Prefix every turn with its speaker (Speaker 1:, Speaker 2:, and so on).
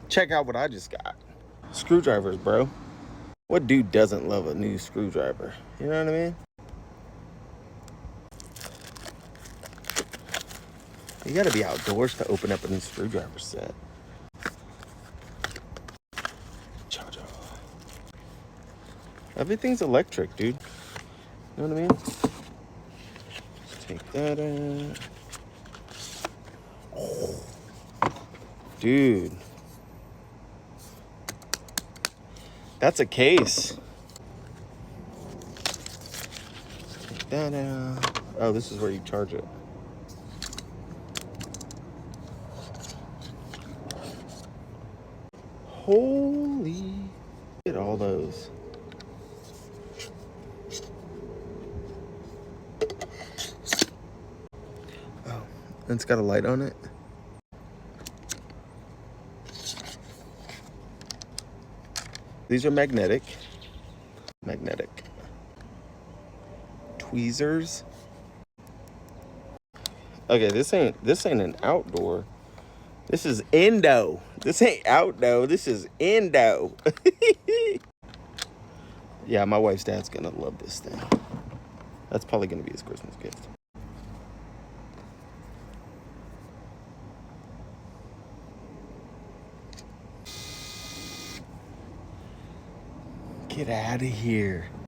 Speaker 1: Check out what I just got. Screwdrivers, bro. What dude doesn't love a new screwdriver? You know what I mean? You gotta be outdoors to open up a new screwdriver set. Cha-cha. Everything's electric, dude. You know what I mean? Let's take that out. Oh. Dude. That's a case. Take that out. Oh, this is where you charge it. Holy. Look at all those. Oh, and it's got a light on it. These are magnetic. Tweezers. Okay, this ain't an outdoor. This is indo. This ain't outdoor. This is indo. Yeah, my wife's dad's gonna love this thing. That's probably gonna be his Christmas gift. Get out of here.